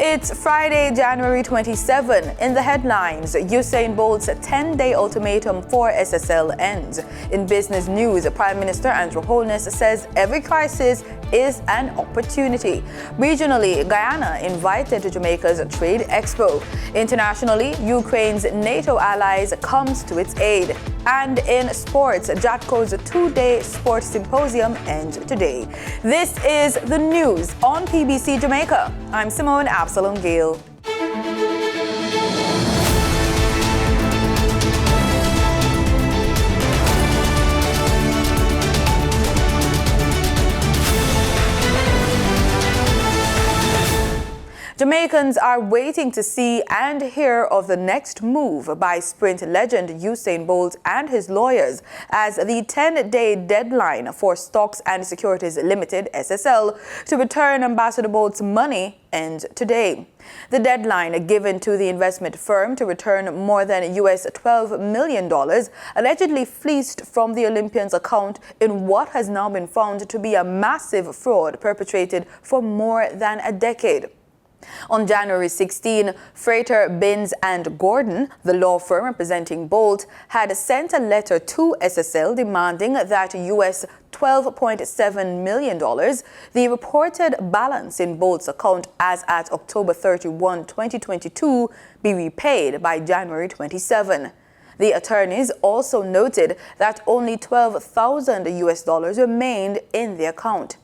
It's Friday, January 27. In the headlines, Usain Bolt's 10-day ultimatum for SSL ends. In business news, Prime Minister Andrew Holness says every crisis is an opportunity. Regionally, Guyana invited to Jamaica's trade expo. Internationally, Ukraine's NATO allies comes to its aid. And in sports, JATCO's 2-day sports symposium ends today. This is the news on PBC Jamaica. I'm Simone Absalom Gale. Jamaicans are waiting to see and hear of the next move by sprint legend Usain Bolt and his lawyers as the 10-day deadline for Stocks and Securities Limited, SSL, to return Ambassador Bolt's money ends today. The deadline given to the investment firm to return more than $12 million allegedly fleeced from the Olympian's account in what has now been found to be a massive fraud perpetrated for more than a decade. On January 16, Frater, Binns and Gordon, the law firm representing Bolt, had sent a letter to SSL demanding that $12.7 million, the reported balance in Bolt's account as at October 31, 2022, be repaid by January 27. The attorneys also noted that only $12,000 remained in the account.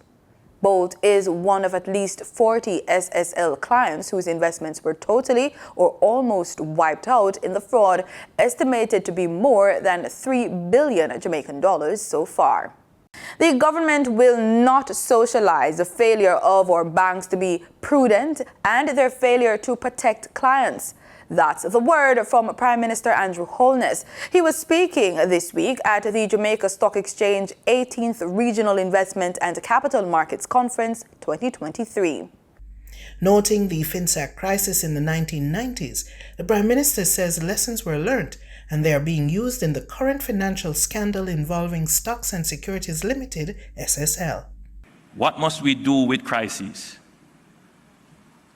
Bolt is one of at least 40 SSL clients whose investments were totally or almost wiped out in the fraud, estimated to be more than 3 billion Jamaican dollars so far. The government will not socialize the failure of our banks to be prudent and their failure to protect clients. That's the word from Prime Minister Andrew Holness. He was speaking this week at the Jamaica Stock Exchange 18th Regional Investment and Capital Markets Conference 2023. Noting the FinSac crisis in the 1990s, the Prime Minister says lessons were learnt and they are being used in the current financial scandal involving Stocks and Securities Limited, SSL. What must we do with crises?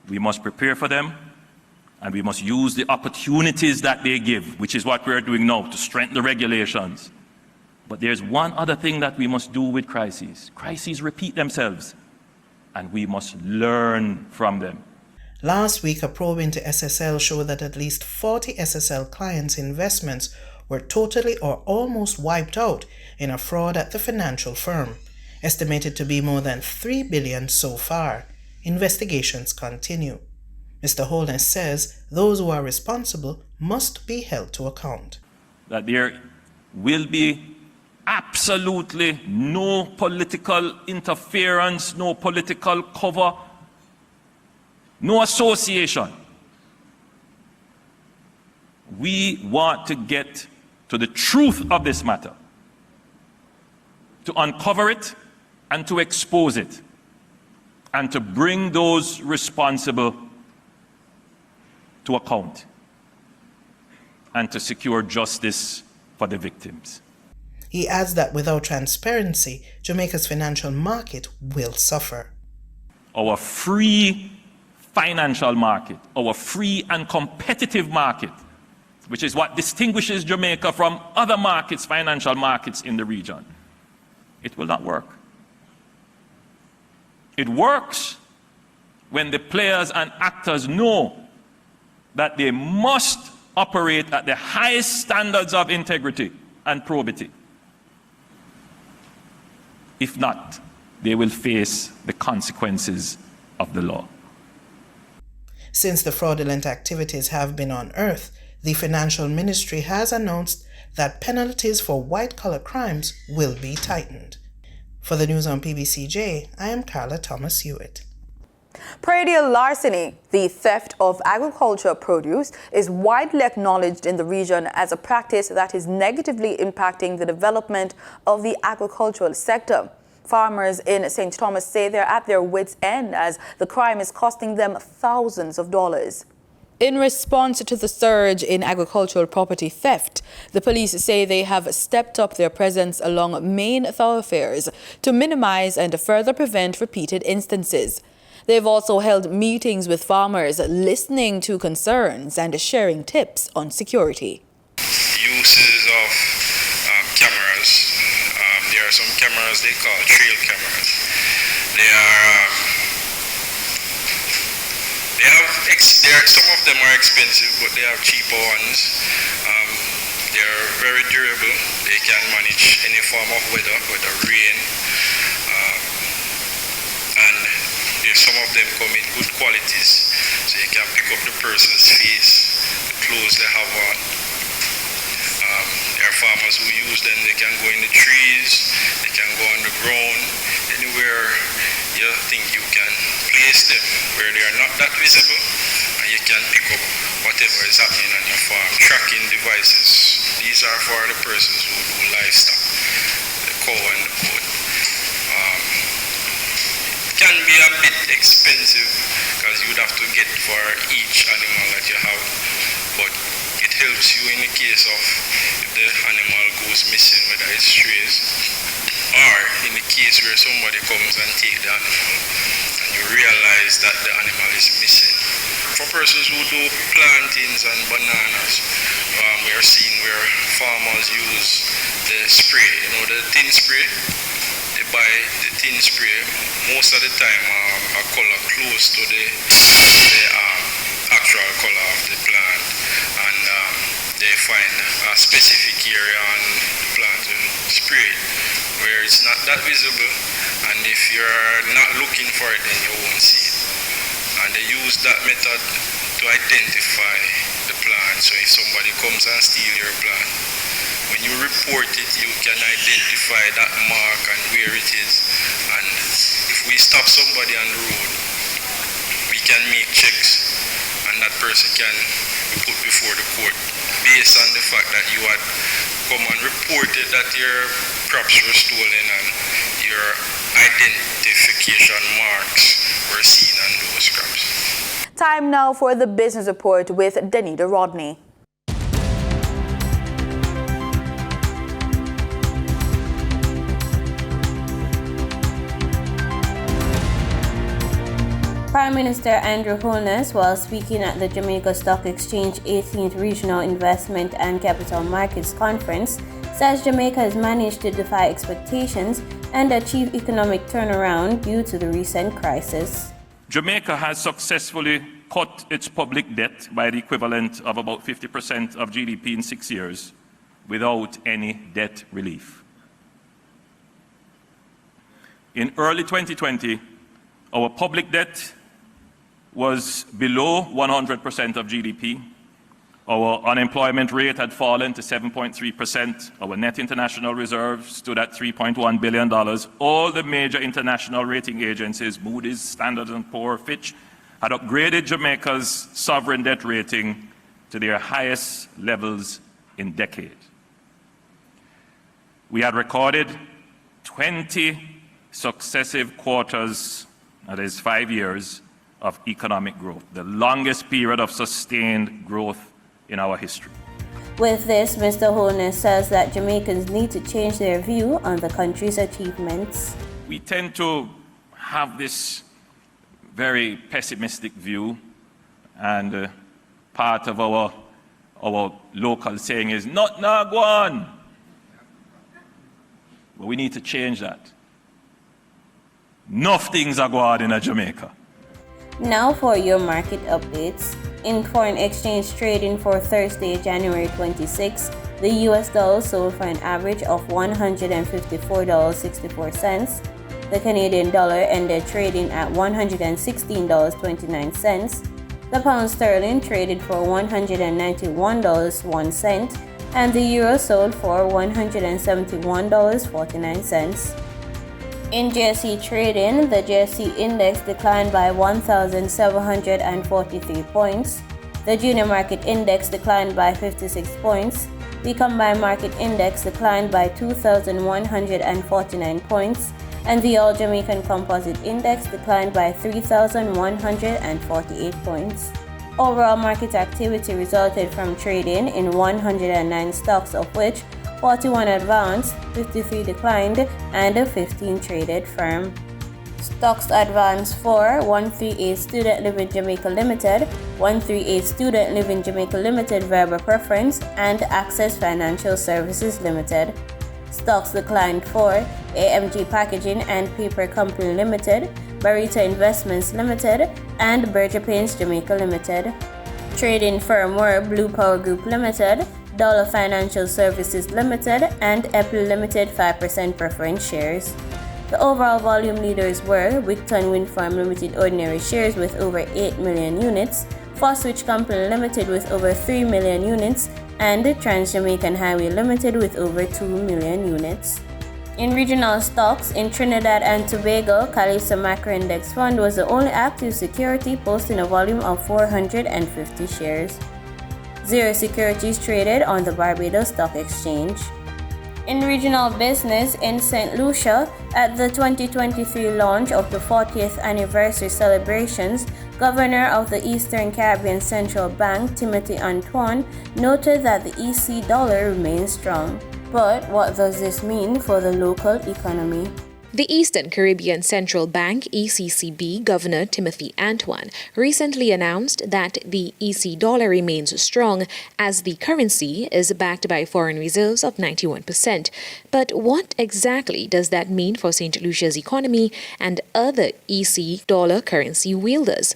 We must prepare for them. And we must use the opportunities that they give, which is what we're doing now, to strengthen the regulations. But there's one other thing that we must do with crises. Crises repeat themselves, and we must learn from them. Last week, a probe into SSL showed that at least 40 SSL clients' investments were totally or almost wiped out in a fraud at the financial firm, estimated to be more than $3 billion so far. Investigations continue. Mr. Holness says those who are responsible must be held to account. That there will be absolutely no political interference, no political cover, no association. We want to get to the truth of this matter, to uncover it and to expose it, and to bring those responsible to account and to secure justice for the victims. He adds that without transparency, Jamaica's financial market will suffer. Our free financial market, our free and competitive market, which is what distinguishes Jamaica from other markets, financial markets in the region, it will not work. It works when the players and actors know that they must operate at the highest standards of integrity and probity. If not, they will face the consequences of the law. Since the fraudulent activities have been unearthed, the Financial Ministry has announced that penalties for white-collar crimes will be tightened. For the news on PBCJ, I am Carla Thomas Hewitt. Praedial larceny, the theft of agricultural produce, is widely acknowledged in the region as a practice that is negatively impacting the development of the agricultural sector. Farmers in St. Thomas say they're at their wits' end as the crime is costing them thousands of dollars. In response to the surge in agricultural property theft, the police say they have stepped up their presence along main thoroughfares to minimize and further prevent repeated instances. They've also held meetings with farmers, listening to concerns and sharing tips on security. Uses of cameras. There are some cameras they call trail cameras. Some of them are expensive, but they have cheaper ones. They are very durable. They can manage any form of weather, whether rain. And some of them come in good qualities, so you can pick up the person's face, the clothes they have on. There are farmers who use them. They can go in the trees, they can go on the ground, anywhere you think you can place them where they are not that visible, and you can pick up whatever is happening on your farm. Tracking devices, these are for the persons who do livestock, the cow and the goat. It can be a bit expensive because you would have to get for each animal that you have, but it helps you in the case of if the animal goes missing, whether it strays, or in the case where somebody comes and takes the animal and you realize that the animal is missing. For persons who do plantains and bananas, we are seeing where farmers use the spray, the thin spray. They buy the thin spray, most of the time a color close to the actual color of the plant, and they find a specific area on the plant and spray it where it's not that visible, and if you're not looking for it then you won't see it. And they use that method to identify the plant, so if somebody comes and steals your plant, when you report it, you can identify that mark and where it is. And if we stop somebody on the road, we can make checks, and that person can be put before the court based on the fact that you had come and reported that your crops were stolen and your identification marks were seen on those crops. Time now for the business report with Danita Rodney. Prime Minister Andrew Holness, while speaking at the Jamaica Stock Exchange 18th Regional Investment and Capital Markets Conference, says Jamaica has managed to defy expectations and achieve economic turnaround due to the recent crisis. Jamaica has successfully cut its public debt by the equivalent of about 50% of GDP in 6 years without any debt relief. In early 2020, our public debt was below 100% of GDP. Our unemployment rate had fallen to 7.3%. Our net international reserves stood at $3.1 billion. All the major international rating agencies, Moody's, Standard & Poor's, Fitch, had upgraded Jamaica's sovereign debt rating to their highest levels in decades. We had recorded 20 successive quarters, that is 5 years, of economic growth, the longest period of sustained growth in our history. With this, Mr. Holness says that Jamaicans need to change their view on the country's achievements. We tend to have this very pessimistic view, and part of our local saying is, "Not na go on." But we need to change that. Enough things are going on in Jamaica. Now for your market updates. In foreign exchange trading for Thursday, January 26, the US dollar sold for an average of $154.64. The Canadian dollar ended trading at $116.29. The pound sterling traded for $191.01, and the euro sold for $171.49. In JSE trading, the JSE index declined by 1,743 points. The junior market index declined by 56 points. The combined market index declined by 2,149 points, and the All Jamaican Composite Index declined by 3,148 points. Overall market activity resulted from trading in 109 stocks, of which 41 advanced, 53 declined, and 15 traded firm. Stocks advance for 138 Student Living Jamaica Limited, 138 Student Living Jamaica Limited Verbal Preference, and Access Financial Services Limited. Stocks declined for AMG Packaging and Paper Company Limited, Barita Investments Limited, and Berger Paints Jamaica Limited. Trading firm were Blue Power Group Limited, Dollar Financial Services Limited, and Apple Limited 5% preference shares. The overall volume leaders were Wicton Wind Farm Limited ordinary shares with over 8 million units, Foswich Company Limited with over 3 million units, and Trans Jamaican Highway Limited with over 2 million units. In regional stocks, in Trinidad and Tobago, Calypso Macro Index Fund was the only active security posting a volume of 450 shares. Zero securities traded on the Barbados Stock Exchange. In regional business, in St. Lucia, at the 2023 launch of the 40th anniversary celebrations, Governor of the Eastern Caribbean Central Bank, Timothy Antoine, noted that the EC dollar remains strong. But what does this mean for the local economy? The Eastern Caribbean Central Bank ECCB Governor Timothy Antoine recently announced that the EC dollar remains strong as the currency is backed by foreign reserves of 91%. But what exactly does that mean for St. Lucia's economy and other EC dollar currency wielders?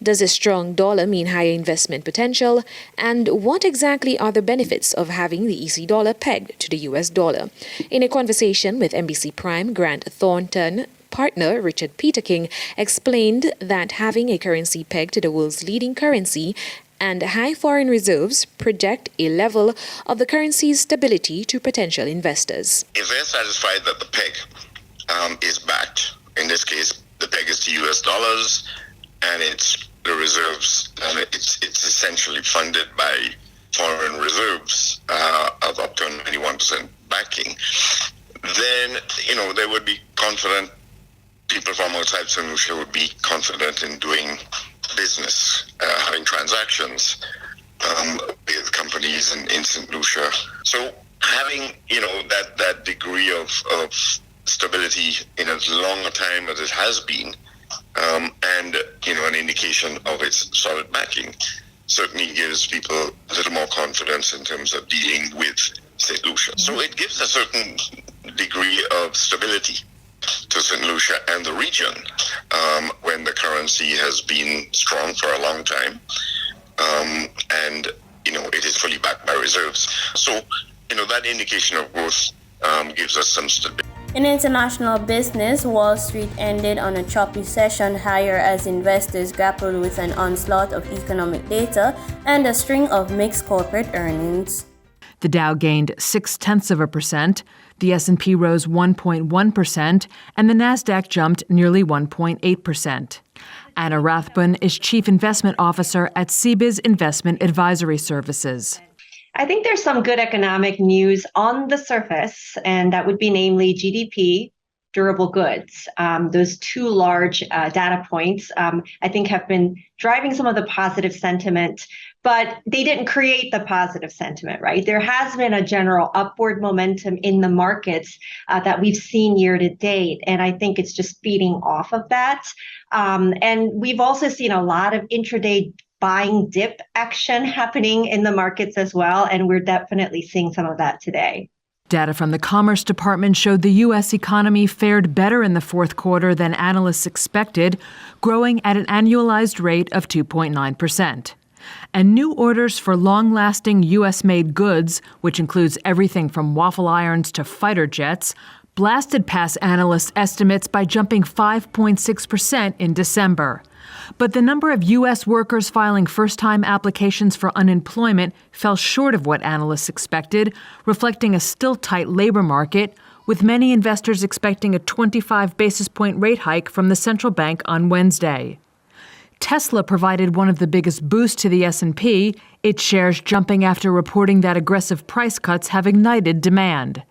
Does a strong dollar mean higher investment potential? And what exactly are the benefits of having the EC dollar pegged to the US dollar? In a conversation with NBC Prime, Grant Thornton partner Richard Peter King explained that having a currency pegged to the world's leading currency and high foreign reserves project a level of the currency's stability to potential investors. If they're satisfied that the peg is backed, in this case, the peg is to US dollars, and it's the reserves, and it's essentially funded by foreign reserves of up to 91% backing, then, they would be confident, people from outside St. Lucia would be confident in doing business, having transactions with companies in St. Lucia. So having, that degree of stability in as long a time as it has been, and, an indication of its solid backing certainly gives people a little more confidence in terms of dealing with St. Lucia. So it gives a certain degree of stability to St. Lucia and the region when the currency has been strong for a long time, and it is fully backed by reserves. So that indication of growth gives us some stability. In international business, Wall Street ended on a choppy session higher as investors grappled with an onslaught of economic data and a string of mixed corporate earnings. The Dow gained 0.6%, the S&P rose 1.1%, and the Nasdaq jumped nearly 1.8%. Anna Rathbun is Chief Investment Officer at CBIZ Investment Advisory Services. I think there's some good economic news on the surface, and that would be namely GDP, durable goods. Those two large data points, I think, have been driving some of the positive sentiment, but they didn't create the positive sentiment, right? There has been a general upward momentum in the markets that we've seen year to date, and I think it's just feeding off of that. And we've also seen a lot of intraday buying dip action happening in the markets as well, and we're definitely seeing some of that today. Data from the Commerce Department showed the U.S. economy fared better in the fourth quarter than analysts expected, growing at an annualized rate of 2.9%. And new orders for long-lasting U.S.-made goods, which includes everything from waffle irons to fighter jets, blasted past analyst estimates by jumping 5.6% in December. But the number of U.S. workers filing first-time applications for unemployment fell short of what analysts expected, reflecting a still tight labor market, with many investors expecting a 25 basis point rate hike from the central bank on Wednesday. Tesla provided one of the biggest boosts to the S&P, its shares jumping after reporting that aggressive price cuts have ignited demand.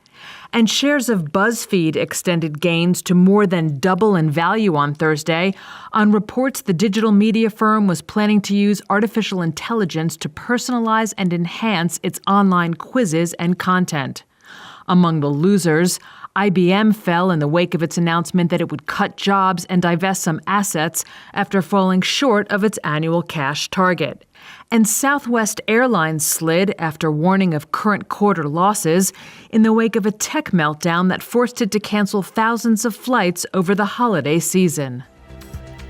And shares of BuzzFeed extended gains to more than double in value on Thursday on reports the digital media firm was planning to use artificial intelligence to personalize and enhance its online quizzes and content. Among the losers, IBM fell in the wake of its announcement that it would cut jobs and divest some assets after falling short of its annual cash target. And Southwest Airlines slid after warning of current quarter losses in the wake of a tech meltdown that forced it to cancel thousands of flights over the holiday season.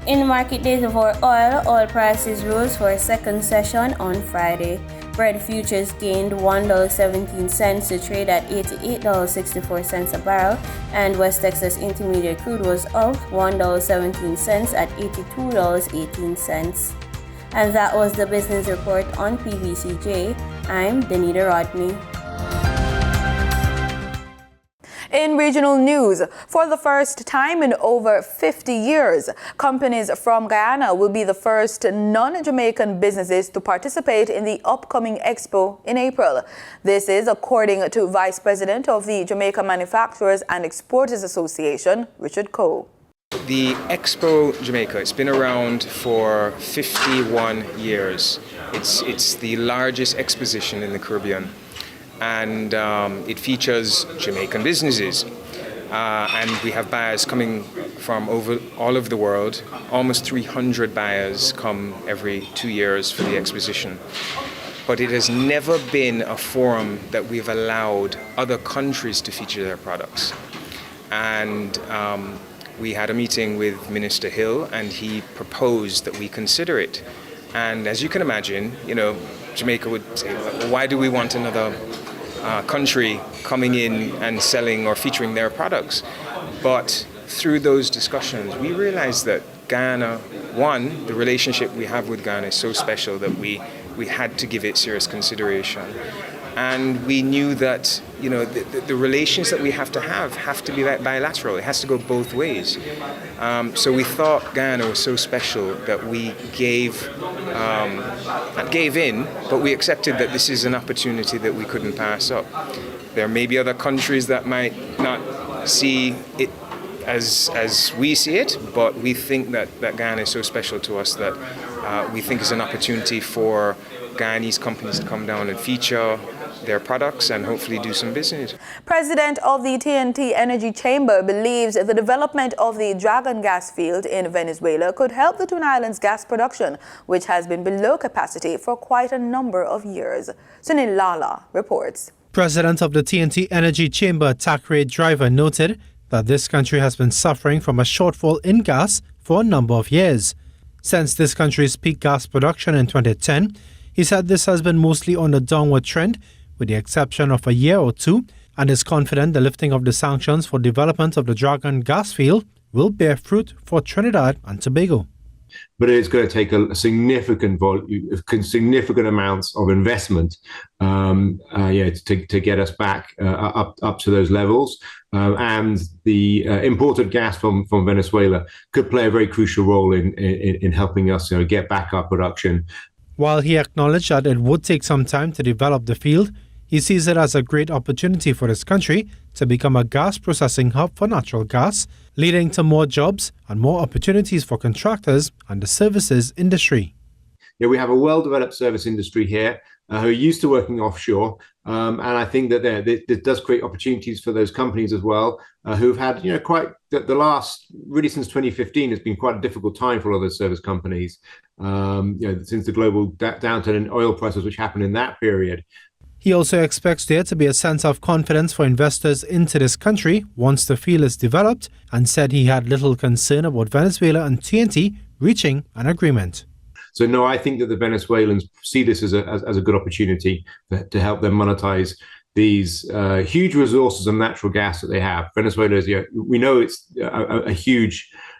In market data for oil prices rose for a second session on Friday. Brent futures gained $1.17 to trade at $88.64 a barrel, and West Texas Intermediate crude was up $1.17 at $82.18. And that was the business report on PBCJ. I'm Danita Rodney. In regional news, for the first time in over 50 years, companies from Guyana will be the first non-Jamaican businesses to participate in the upcoming expo in April. This is according to Vice President of the Jamaica Manufacturers and Exporters Association, Richard Coe. The Expo Jamaica, it's been around for 51 years. It's the largest exposition in the Caribbean. And it features Jamaican businesses. And we have buyers coming from all over the world. Almost 300 buyers come every 2 years for the exposition. But it has never been a forum that we've allowed other countries to feature their products. And we had a meeting with Minister Hill, and he proposed that we consider it. And as you can imagine, Jamaica would say, well, why do we want another country coming in and selling or featuring their products? But through those discussions, we realized that Guyana, one, the relationship we have with Guyana is so special that we had to give it serious consideration. And we knew that the relations that we have to be bilateral. It has to go both ways. So we thought Guyana was so special that we not gave in, but we accepted that this is an opportunity that we couldn't pass up. There may be other countries that might not see it as we see it, but we think that Guyana is so special to us that we think it's an opportunity for Guyanese companies to come down and feature their products and hopefully do some business. President of the TNT Energy Chamber believes the development of the Dragon gas field in Venezuela could help the Twin Islands gas production, which has been below capacity for quite a number of years. Sunil Lala reports. President of the TNT Energy Chamber, Thackeray Driver, noted that this country has been suffering from a shortfall in gas for a number of years. Since this country's peak gas production in 2010, he said this has been mostly on a downward trend, with the exception of a year or two, and is confident the lifting of the sanctions for development of the Dragon gas field will bear fruit for Trinidad and Tobago. But it's going to take a significant amounts of investment, to get us back up to those levels. And the imported gas from Venezuela could play a very crucial role in helping us get back our production. While he acknowledged that it would take some time to develop the field, he sees it as a great opportunity for his country to become a gas processing hub for natural gas, leading to more jobs and more opportunities for contractors and the services industry. Yeah, we have a well-developed service industry here who are used to working offshore, and I think that it does create opportunities for those companies as well, who've had quite the last, really since 2015 has been quite a difficult time for a lot of those service companies, since the global downturn in oil prices which happened in that period. He also expects there to be a sense of confidence for investors into this country once the field is developed, and said he had little concern about Venezuela and TNT reaching an agreement. So no, I think that the Venezuelans see this as a good opportunity to help them monetize these huge resources of natural gas that they have. Venezuela is, we know it's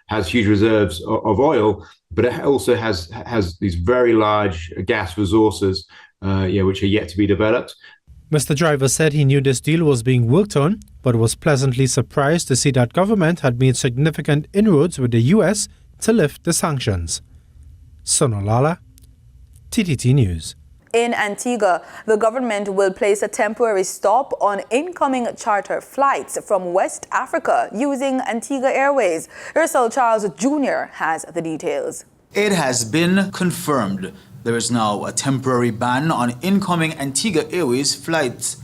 has huge reserves of oil, but it also has these very large gas resources, which are yet to be developed. Mr. Driver said he knew this deal was being worked on, but was pleasantly surprised to see that government had made significant inroads with the U.S. to lift the sanctions. Sonolala, TTT News. In Antigua, the government will place a temporary stop on incoming charter flights from West Africa using Antigua Airways. Ursel Charles Jr. has the details. It has been confirmed. There is now a temporary ban on incoming Antigua Airways flights.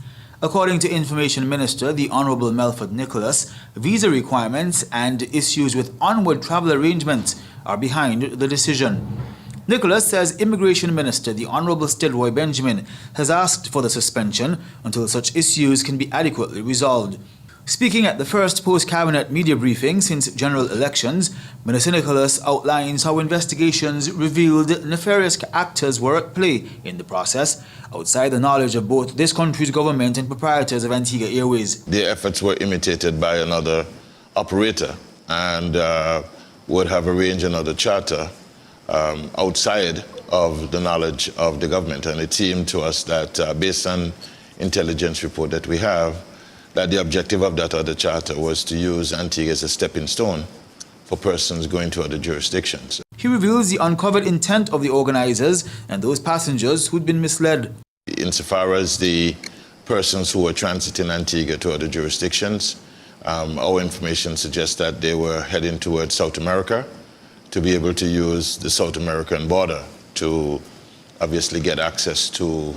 According to Information Minister, the Honourable Melford Nicholas, visa requirements and issues with onward travel arrangements are behind the decision. Nicholas says Immigration Minister, the Honourable Stilroy Benjamin, has asked for the suspension until such issues can be adequately resolved. Speaking at the first post-cabinet media briefing since general elections, Minister Nicholas outlines how investigations revealed nefarious actors were at play in the process, outside the knowledge of both this country's government and proprietors of Antigua Airways. Their efforts were imitated by another operator and would have arranged another charter outside of the knowledge of the government. And it seemed to us that based on intelligence report that we have, that the objective of that other charter was to use Antigua as a stepping stone for persons going to other jurisdictions. He reveals the uncovered intent of the organizers and those passengers who'd been misled. Insofar as the persons who were transiting Antigua to other jurisdictions, our information suggests that they were heading towards South America to be able to use the South American border to obviously get access to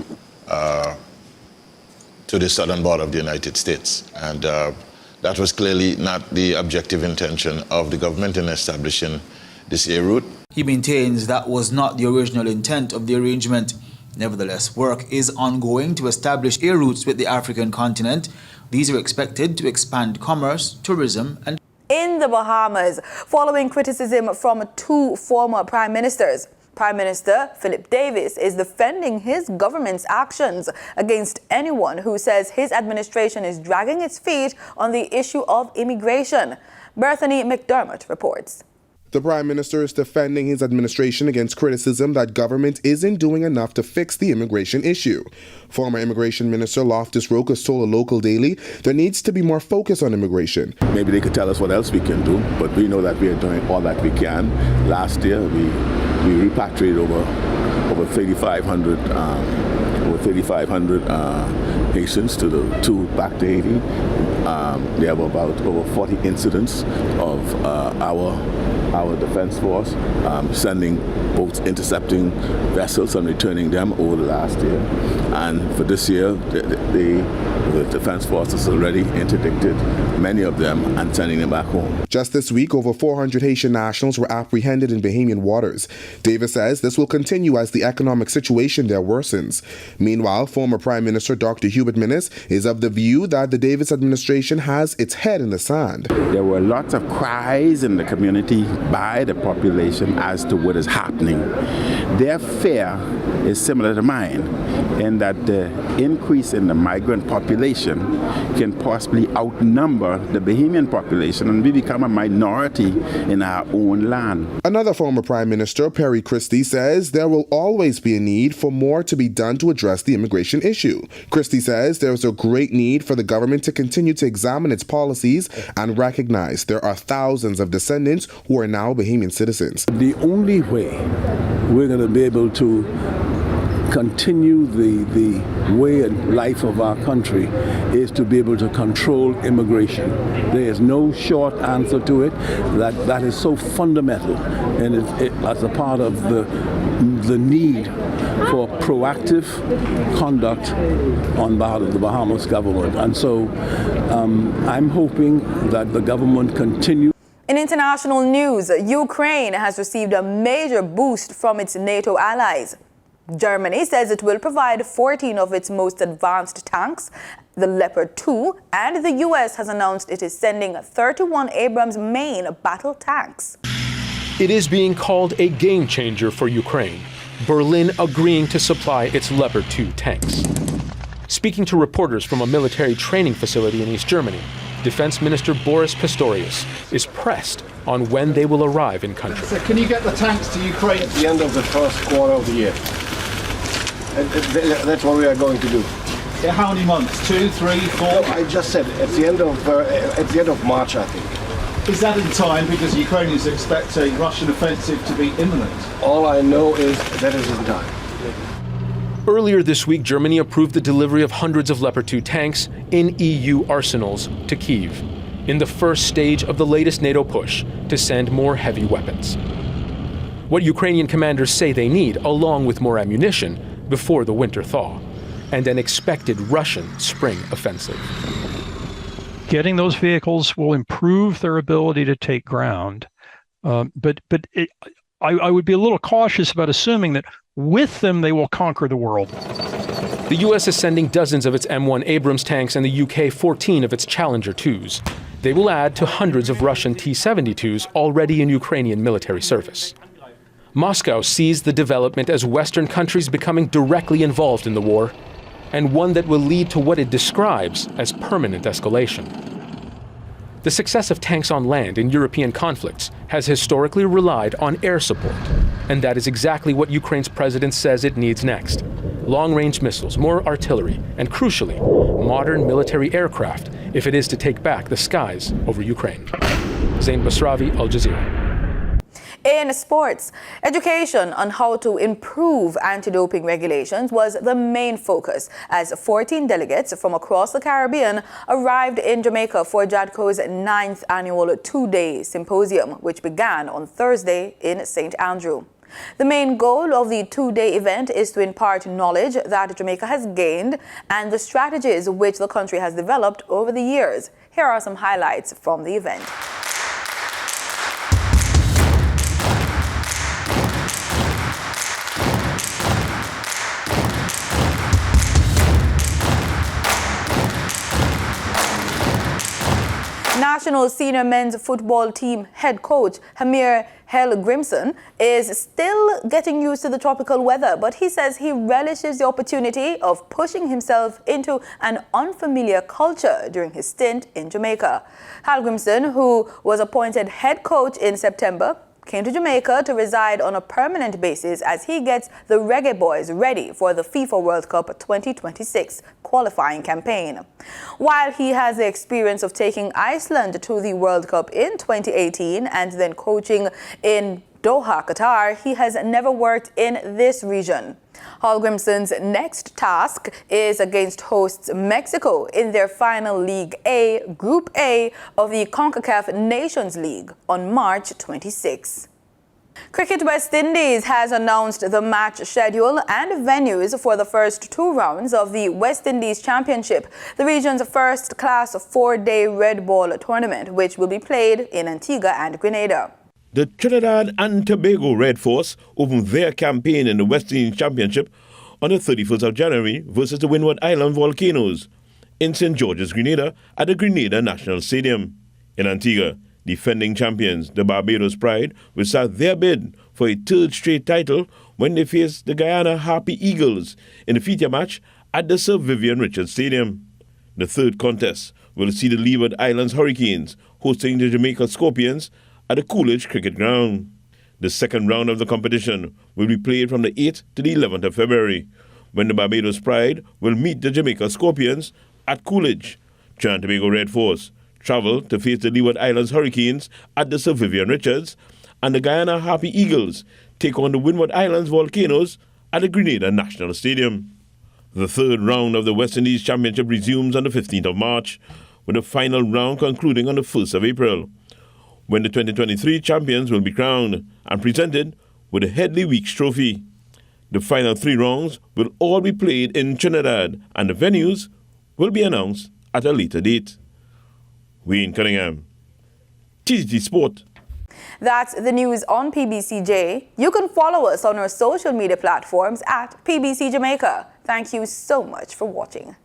the southern border of the United States. And that was clearly not the objective intention of the government in establishing this air route. He maintains that was not the original intent of the arrangement. Nevertheless, work is ongoing to establish air routes with the African continent. These are expected to expand commerce, tourism, and in the Bahamas, following criticism from two former prime ministers, Prime Minister Philip Davis is defending his government's actions against anyone who says his administration is dragging its feet on the issue of immigration. Bethany McDermott reports. The Prime Minister is defending his administration against criticism that government isn't doing enough to fix the immigration issue. Former Immigration Minister Loftus Rokas told a local daily there needs to be more focus on immigration. Maybe they could tell us what else we can do, but we know that we are doing all that we can. Last year we repatriated over 3,500 patients back to Haiti. We have about over 40 incidents of our defense force sending boats, intercepting vessels and returning them over the last year. And for this year, the defense force has already interdicted many of them and sending them back home. Just this week, over 400 Haitian nationals were apprehended in Bahamian waters. Davis says this will continue as the economic situation there worsens. Meanwhile, former Prime Minister Dr. Hubert Minnis is of the view that the Davis administration has its head in the sand. There were lots of cries in the community by the population as to what is happening. Their fear is similar to mine in that the increase in the migrant population can possibly outnumber the Bahamian population and we become a minority in our own land. Another former Prime Minister, Perry Christie, says there will always be a need for more to be done to address the immigration issue. Christie says there is a great need for the government to continue to examine its policies and recognize there are thousands of descendants who are now Bahamian citizens. The only way we're going to be able to continue the way and life of our country is to be able to control immigration. There is no short answer to it. That is so fundamental, and as a part of the need for proactive conduct on behalf of the Bahamas government. And so I'm hoping that the government continues. In international news, Ukraine has received a major boost from its NATO allies. Germany says it will provide 14 of its most advanced tanks, the Leopard 2, and the U.S. has announced it is sending 31 Abrams main battle tanks. It is being called a game changer for Ukraine, Berlin agreeing to supply its Leopard 2 tanks. Speaking to reporters from a military training facility in East Germany, Defense Minister Boris Pistorius is pressed on when they will arrive in country. So can you get the tanks to Ukraine at the end of the first quarter of the year? That's what we are going to do. Yeah, how many months? 2, 3, 4? No, I just said at the end of March, I think. Is that in time because Ukrainians expect a Russian offensive to be imminent? All I know is that is in time. Earlier this week, Germany approved the delivery of hundreds of Leopard 2 tanks in EU arsenals to Kyiv, in the first stage of the latest NATO push to send more heavy weapons. What Ukrainian commanders say they need, along with more ammunition, before the winter thaw. and an expected Russian spring offensive. Getting those vehicles will improve their ability to take ground. I would be a little cautious about assuming that with them they will conquer the world. The U.S. is sending dozens of its M1 Abrams tanks and the UK 14 of its Challenger 2s. They will add to hundreds of Russian T-72s already in Ukrainian military service. Moscow sees the development as Western countries becoming directly involved in the war, and one that will lead to what it describes as permanent escalation. The success of tanks on land in European conflicts has historically relied on air support, and that is exactly what Ukraine's president says it needs next. Long-range missiles, more artillery, and crucially, modern military aircraft if it is to take back the skies over Ukraine. Zain Basravi, Al Jazeera. In sports, education on how to improve anti-doping regulations was the main focus as 14 delegates from across the Caribbean arrived in Jamaica for JADCO's 9th annual two-day symposium, which began on Thursday in St. Andrew. The main goal of the two-day event is to impart knowledge that Jamaica has gained and the strategies which the country has developed over the years. Here are some highlights from the event. National senior men's football team head coach Hamir Grimson is still getting used to the tropical weather, but he says he relishes the opportunity of pushing himself into an unfamiliar culture during his stint in Jamaica. Grimson, who was appointed head coach in September, came to Jamaica to reside on a permanent basis as he gets the Reggae Boys ready for the FIFA World Cup 2026 qualifying campaign. While he has the experience of taking Iceland to the World Cup in 2018 and then coaching in Doha, Qatar, he has never worked in this region. Grimson's next task is against hosts Mexico in their final League A, Group A of the CONCACAF Nations League on March 26. Cricket West Indies has announced the match schedule and venues for the first two rounds of the West Indies Championship, the region's first-class four-day red ball tournament, which will be played in Antigua and Grenada. The Trinidad and Tobago Red Force opened their campaign in the West Indies Championship on the 31st of January versus the Windward Island Volcanoes in St. George's, Grenada at the Grenada National Stadium. In Antigua, defending champions, the Barbados Pride, will start their bid for a third straight title when they face the Guyana Harpy Eagles in a feature match at the Sir Vivian Richards Stadium. The third contest will see the Leeward Islands Hurricanes hosting the Jamaica Scorpions at the Coolidge Cricket Ground. The second round of the competition will be played from the 8th to the 11th of February, when the Barbados Pride will meet the Jamaica Scorpions at Coolidge. Trinidad and Tobago Red Force travel to face the Leeward Islands Hurricanes at the Sir Vivian Richards, and the Guyana Harpy Eagles take on the Windward Islands Volcanoes at the Grenada National Stadium. The third round of the West Indies Championship resumes on the 15th of March, with the final round concluding on the 1st of April, when the 2023 champions will be crowned and presented with the Headley Weeks Trophy. The final three rounds will all be played in Trinidad, and the venues will be announced at a later date. Wayne Cunningham, TTT Sport. That's the news on PBCJ. You can follow us on our social media platforms at PBCJamaica. Thank you so much for watching.